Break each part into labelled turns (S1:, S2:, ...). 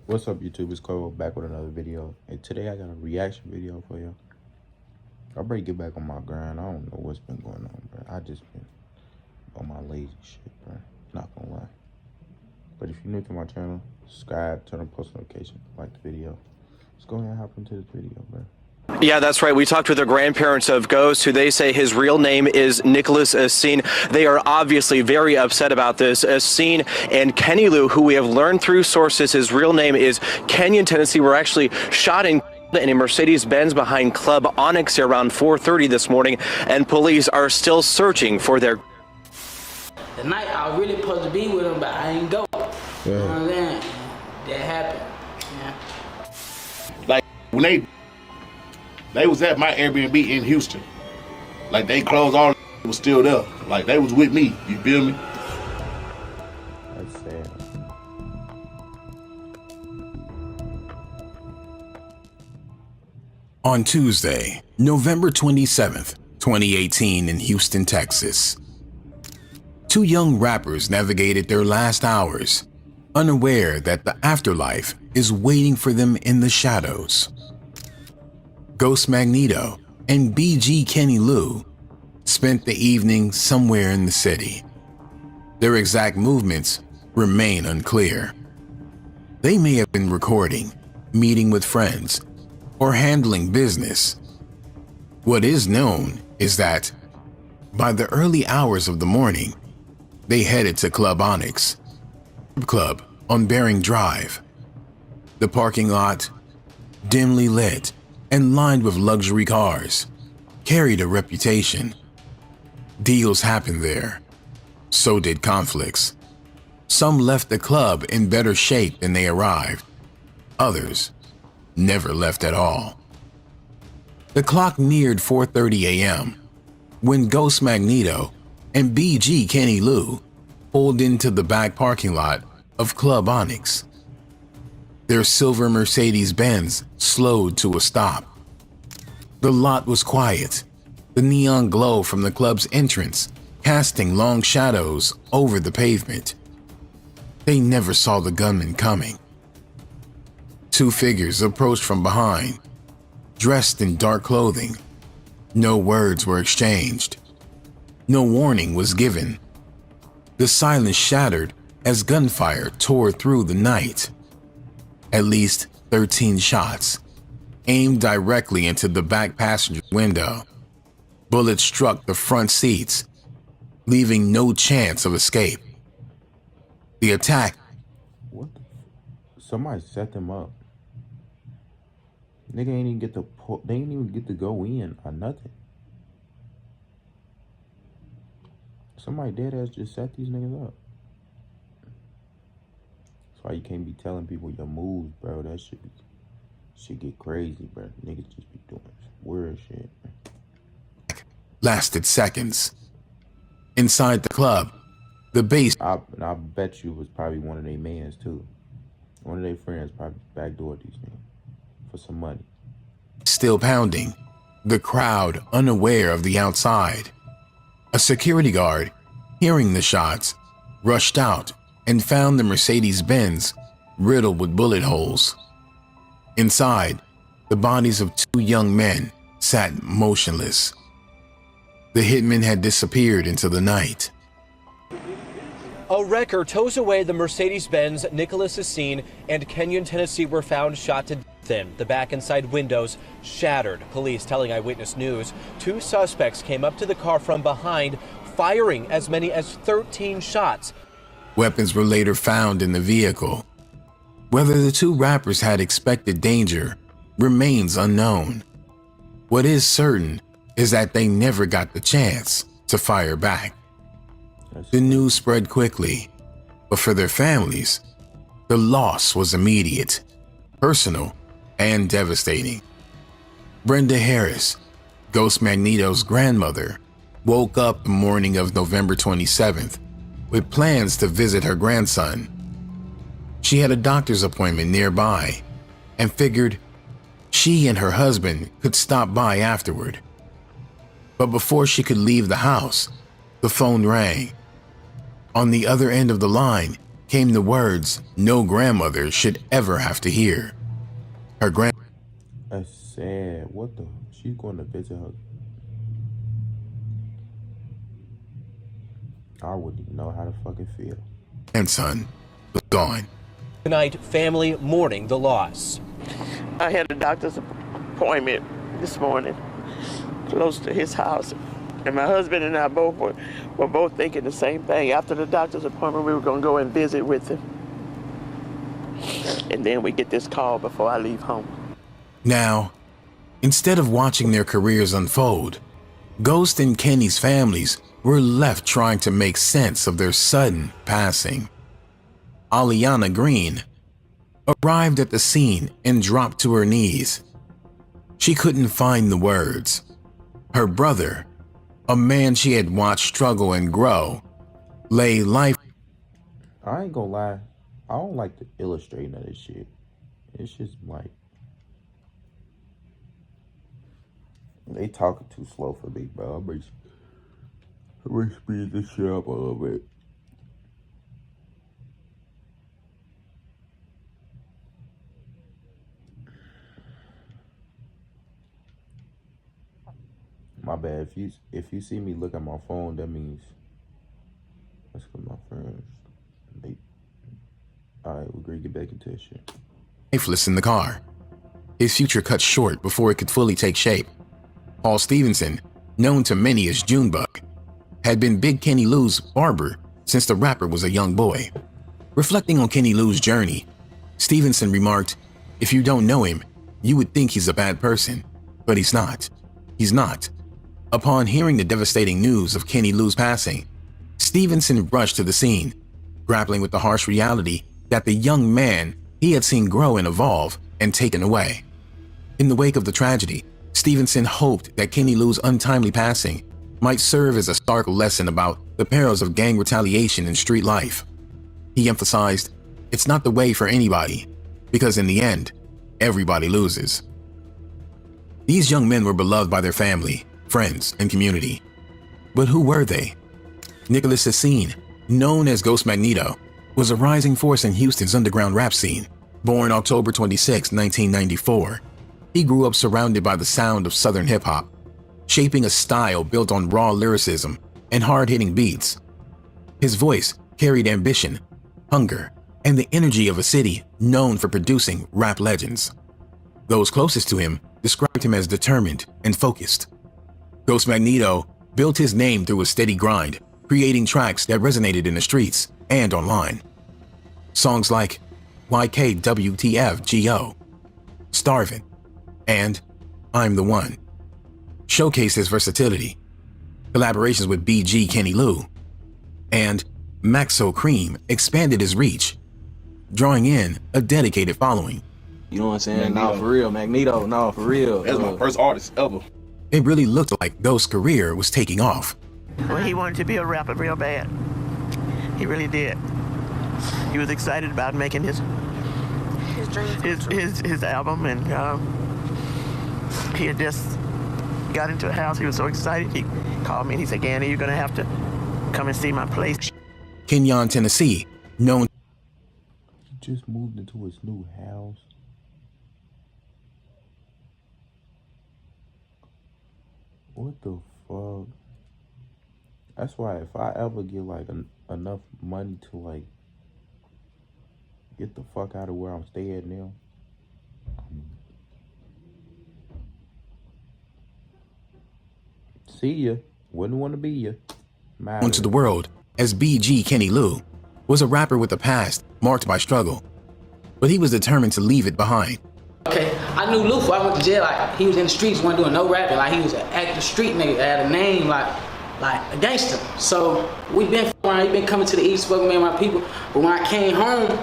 S1: What's up, YouTube? It's Cole back with another video, and today I got a reaction video for you. I better get back on my grind. I don't know what's been going on, bro. I just been on my lazy shit, bro. Not gonna lie. But if you're new to my channel, subscribe, turn on post notifications, like the video. Let's go ahead and hop into this video, bro.
S2: Yeah, that's right. We talked with the grandparents of Ghost, who they say his real name is Nicholas Essene. They are obviously very upset about this. Essene and Kenny Lou, who we have learned through sources, his real name is Kenyon, Tennessee, were actually shot in a Mercedes-Benz behind Club Onyx around 4:30 this morning, and police are still searching for their...
S3: The night I was really supposed to be with him, but I ain't go.
S1: Yeah.
S3: You know what I'm saying? That happened. Yeah.
S4: Like when they was at my Airbnb in Houston. Like they closed, all was still there. Like they was with me. You feel me?
S1: That's sad.
S5: On Tuesday, November 27th, 2018 in Houston, Texas, two young rappers navigated their last hours, unaware that the afterlife is waiting for them in the shadows. Ghost Magneto and BG Kenny Lou spent the evening somewhere in the city. Their exact movements remain unclear. They may have been recording, meeting with friends, or handling business. What is known is that by the early hours of the morning, they headed to Club Onyx, club on Bering Drive. The parking lot, dimly lit and lined with luxury cars, carried a reputation. Deals happened there. So did conflicts. Some left the club in better shape than they arrived. Others never left at all. The clock neared 4:30 a.m. when Ghost Magneto and BG Kenny Lou pulled into the back parking lot of Club Onyx. Their silver Mercedes-Benz slowed to a stop. The lot was quiet, the neon glow from the club's entrance casting long shadows over the pavement. They never saw the gunman coming. Two figures approached from behind, dressed in dark clothing. No words were exchanged. No warning was given. The silence shattered as gunfire tore through the night. At least 13 shots, aimed directly into the back passenger window. Bullets struck the front seats, leaving no chance of escape. The attack...
S1: What the somebody set them up. Nigga ain't even get to they ain't even get to go in or nothing. Somebody dead ass just set these niggas up. That's why you can't be telling people your moves, bro. That shit get crazy, bro. Niggas just be doing weird shit.
S5: lasted seconds. Inside the club, the bass...
S1: I bet you it was probably one of their mans, too. One of their friends probably backdoored these niggas for some money.
S5: Still pounding, the crowd unaware of the outside. A security guard, hearing the shots, rushed out and found the Mercedes-Benz riddled with bullet holes. Inside, the bodies of two young men sat motionless. The hitmen had disappeared into the night.
S2: A wrecker tows away the Mercedes-Benz. Nicholas Essene and Kenyon, Tennessee were found shot to death in. The back and side windows shattered. Police telling Eyewitness News 2 suspects came up to the car from behind, firing as many as 13 shots.
S5: Weapons were later found in the vehicle. Whether the 2 rappers had expected danger remains unknown. What is certain is that they never got the chance to fire back. The news spread quickly, but for their families, the loss was immediate, personal, and devastating. Brenda Harris, Ghost Magneto's grandmother, woke up the morning of November 27th with plans to visit her grandson. She had a doctor's appointment nearby and figured she and her husband could stop by afterward. But before she could leave the house, the phone rang. On the other end of the line came the words no grandmother should ever have to hear. Her
S1: That's sad. What the? She's going to visit her. I wouldn't even know how to fucking feel.
S5: grandson was gone.
S6: Tonight, family mourning the loss.
S7: I had a doctor's appointment this morning close to his house. And my husband and I both were both thinking the same thing. After the doctor's appointment, we were going to go and visit with him. And then we get this call before I leave home.
S5: Now, instead of watching their careers unfold, Ghost and Kenny's families were left trying to make sense of their sudden passing. Aliana Green arrived at the scene and dropped to her knees. She couldn't find the words. Her brother, a man she had watched struggle and grow, lay life.
S1: I ain't gonna lie. I don't like the illustrating of this shit. It's just like they talking too slow for me, bro. I'm gonna speed this shit up a little bit. My bad. If you see me look at my phone, that means that's because my friends. Alright, we're gonna get back into this shit.
S5: Lifeless in the car. His future cut short before it could fully take shape. Paul Stevenson, known to many as Junebug, had been Big Kenny Lou's barber since the rapper was a young boy. Reflecting on Kenny Lou's journey, Stevenson remarked, "If you don't know him, you would think he's a bad person, but he's not. He's not." Upon hearing the devastating news of Kenny Lou's passing, Stevenson rushed to the scene, grappling with the harsh reality that the young man he had seen grow and evolve and taken away. In the wake of the tragedy, Stevenson hoped that Kenny Lou's untimely passing might serve as a stark lesson about the perils of gang retaliation in street life. He emphasized, it's not the way for anybody, because in the end, everybody loses. These young men were beloved by their family, friends, and community. But who were they? Nicholas Essene, known as Ghost Magneto, was a rising force in Houston's underground rap scene. Born October 26, 1994, he grew up surrounded by the sound of Southern hip-hop, shaping a style built on raw lyricism and hard-hitting beats. His voice carried ambition, hunger, and the energy of a city known for producing rap legends. Those closest to him described him as determined and focused. Ghost Magneto built his name through a steady grind, creating tracks that resonated in the streets and online. Songs like YKWTFGO, Starvin', and I'm the One showcased his versatility. Collaborations with BG Kenny Lou and Maxo Cream expanded his reach, drawing in a dedicated following.
S8: You know what I'm saying?
S4: Magneto.
S8: No, for real. Magneto, no, for real.
S4: That's my first artist ever.
S5: It really looked like Ghost's career was taking off.
S7: Well, he wanted to be a rapper real bad. He really did. He was excited about making his album, and he had just got into a house. He was so excited. He called me and he said, "Ganny, you're gonna have to come and see my place."
S5: Kenyon, Tennessee, known
S1: He just moved into his new house. What the fuck? That's why if I ever get like enough money to like get the fuck out of where I'm staying now, see ya. Wouldn't want to be ya.
S5: known to the world as BG Kenny Lou, was a rapper with a past marked by struggle, but he was determined to leave it behind.
S3: Okay, I knew Lou before I went to jail. Like, he was in the streets, wasn't doing no rapping. Like, he was an active street nigga, had a name like a gangster. So we been around, he been coming to the East, fucking me and my people. But when I came home,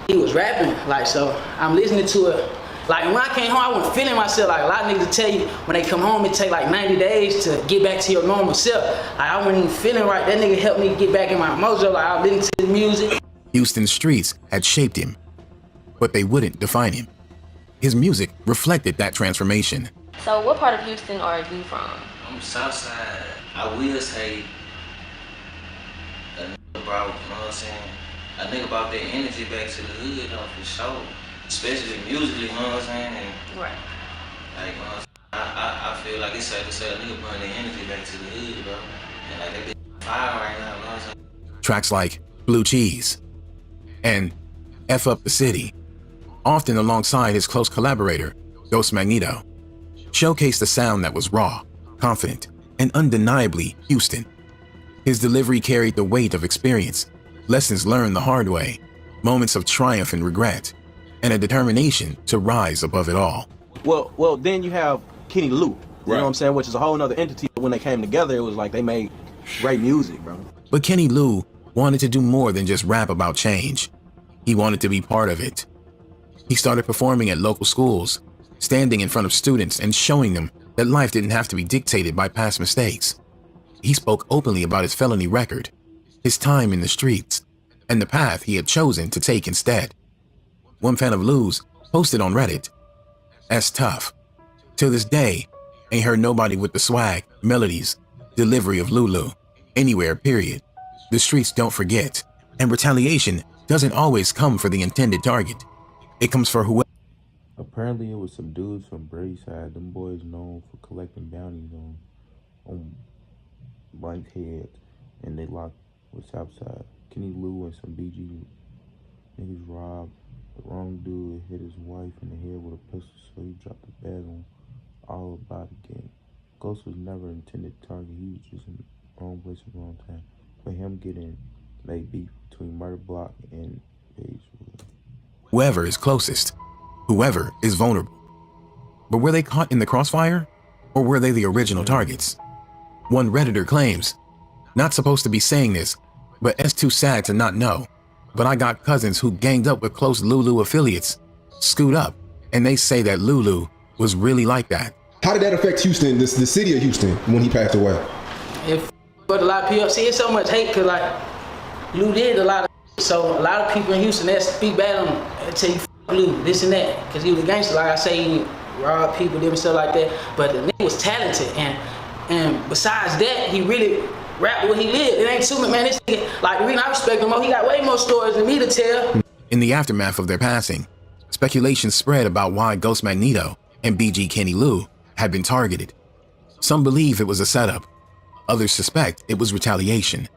S3: he was rapping. Like, so I'm listening to it. Like, when I came home, I wasn't feeling myself. Like, a lot of niggas tell you when they come home, it take like 90 days to get back to your normal self. Like, I wasn't even feeling right. That nigga helped me get back in my mojo. Like, I listened to the music.
S5: Houston's streets had shaped him, but they wouldn't define him. His music reflected that transformation.
S9: So what part of Houston are you from?
S10: I'm Southside. I will say a nigga bro, you know what I'm saying? a nigga brought that energy back to the hood, though, for sure. Especially musically, you know what I'm saying? And,
S9: Right.
S10: like, you know what I'm saying? I feel like it's safe to say a nigga bring that energy back to the hood, bro. And, like, that bitch fire right now, you know what I'm saying?
S5: Tracks like Blue Cheese and F Up the City, often alongside his close collaborator, Ghost Magneto, showcased a sound that was raw, confident, and undeniably Houston. His delivery carried the weight of experience, lessons learned the hard way, moments of triumph and regret, and a determination to rise above it all.
S8: Well, then you have Kenny Lou, you know what I'm saying, which is a whole other entity. When they came together, it was like they made great music, bro.
S5: But Kenny Lou wanted to do more than just rap about change. He wanted to be part of it. He started performing at local schools, standing in front of students and showing them that life didn't have to be dictated by past mistakes. He spoke openly about his felony record, his time in the streets, and the path he had chosen to take instead. One fan of Lou's posted on Reddit, "That's tough. Till this day, ain't heard nobody with the swag, melodies, delivery of Lulu, anywhere, period. The streets don't forget, and retaliation doesn't always come for the intended target. It comes for whoever."
S1: Apparently it was some dudes from Brayside. Them boys known for collecting bounties on blank's heads, and they locked with Southside. Kenny Lou and some BG niggas robbed the wrong dude, hit his wife in the head with a pistol, so he dropped the bag on all about the gang. Ghost was never intended target. He was just in the wrong place at the wrong time. But him getting made beef between Murder Block and Basewood.
S5: Whoever is closest, whoever is vulnerable. But were they caught in the crossfire, or were they the original targets? One Redditor claims, "Not supposed to be saying this, but it's too sad to not know. But I got cousins who ganged up with close Lulu affiliates, scoot up, and they say that Lulu was really like that."
S11: How did that affect Houston, the city of Houston, when he passed away?
S3: But a lot of people see it's so much hate because like Lou did a lot of so a lot of people in Houston that speak bad on him. They tell you Lou, this and that, because he was a gangster. Like I say, he robbed people, different stuff like that. But the nigga was talented, and besides that, he really rapped what he lived. It ain't too much, man. This nigga, like the reason I respect him more, he got way more stories than me to tell.
S5: In the aftermath of their passing, speculation spread about why Ghost Magneto and BG Kenny Lou had been targeted. Some believe it was a setup. Others suspect it was retaliation.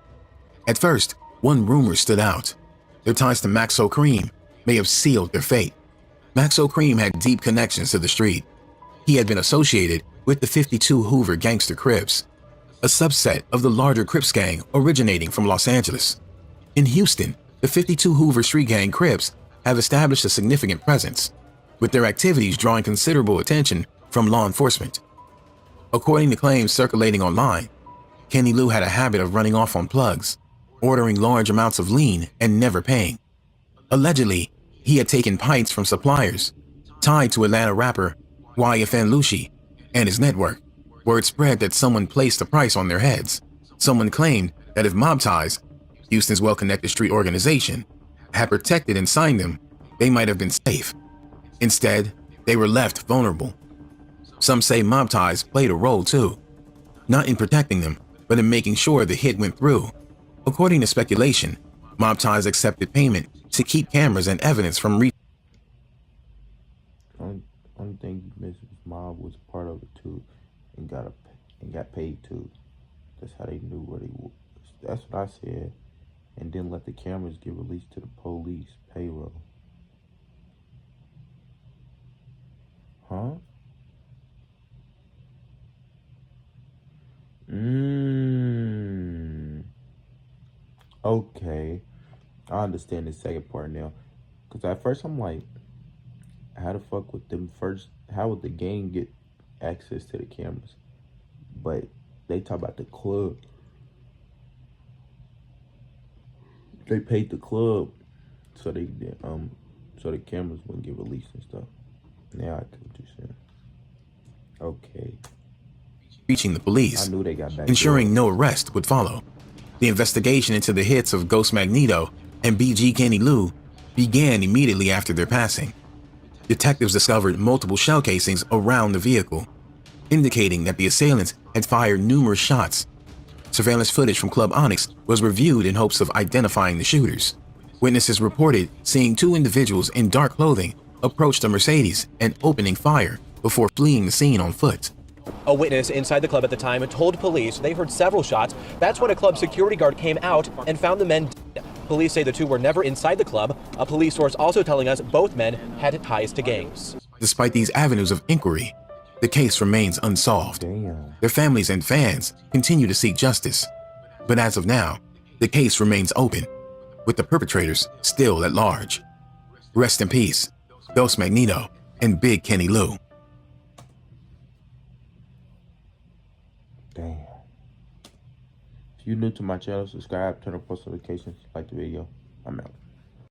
S5: At first, one rumor stood out. Their ties to Maxo Cream may have sealed their fate. Maxo Cream had deep connections to the street. He had been associated with the 52 Hoover Gangster Crips, a subset of the larger Crips gang originating from Los Angeles. In Houston, the 52 Hoover Street Gang Crips have established a significant presence, with their activities drawing considerable attention from law enforcement. According to claims circulating online, Kenny Lou had a habit of running off on plugs, ordering large amounts of lean and never paying. Allegedly, he had taken pints from suppliers tied to Atlanta rapper YFN Lucci and his network. Word spread that someone placed a price on their heads. Someone claimed that if Mob Ties, Houston's well-connected street organization, had protected and signed them, they might have been safe. Instead, they were left vulnerable. Some say Mob Ties played a role too, not in protecting them, but in making sure the hit went through. According to speculation, Mob Ties accepted payment to keep cameras and evidence from
S1: Only thing you missed was Mob was part of it too, and got paid too. That's how they knew where they was. That's what I said. And then let the cameras get released to the police payroll. Huh? Okay. I understand the second part now. Because at first I'm like, how the fuck would them first, how would the gang get access to the cameras? But they talk about the club. They paid the club so they so the cameras wouldn't get released and stuff. Now I get what you're saying. Okay.
S5: reaching the police,
S1: I knew they got back,
S5: ensuring no arrest would follow. The investigation into the hits of Ghost Magneto and BG Kenny Lou began immediately after their passing. Detectives discovered multiple shell casings around the vehicle, indicating that the assailants had fired numerous shots. Surveillance footage from Club Onyx was reviewed in hopes of identifying the shooters. Witnesses reported seeing two individuals in dark clothing approach the Mercedes and opening fire before fleeing the scene on foot.
S6: A witness inside the club at the time told police they heard several shots. That's when a club security guard came out and found the men dead. Police say the two were never inside the club. A police source also telling us both men had ties to gangs.
S5: Despite these avenues of inquiry, the case remains unsolved.
S1: Damn.
S5: Their families and fans continue to seek justice. But as of now, the case remains open, with the perpetrators still at large. Rest in peace, Dos Magneto and Big Kenny Lou.
S1: Damn. If you're new to my channel, subscribe, turn on post notifications, like the video. I'm out.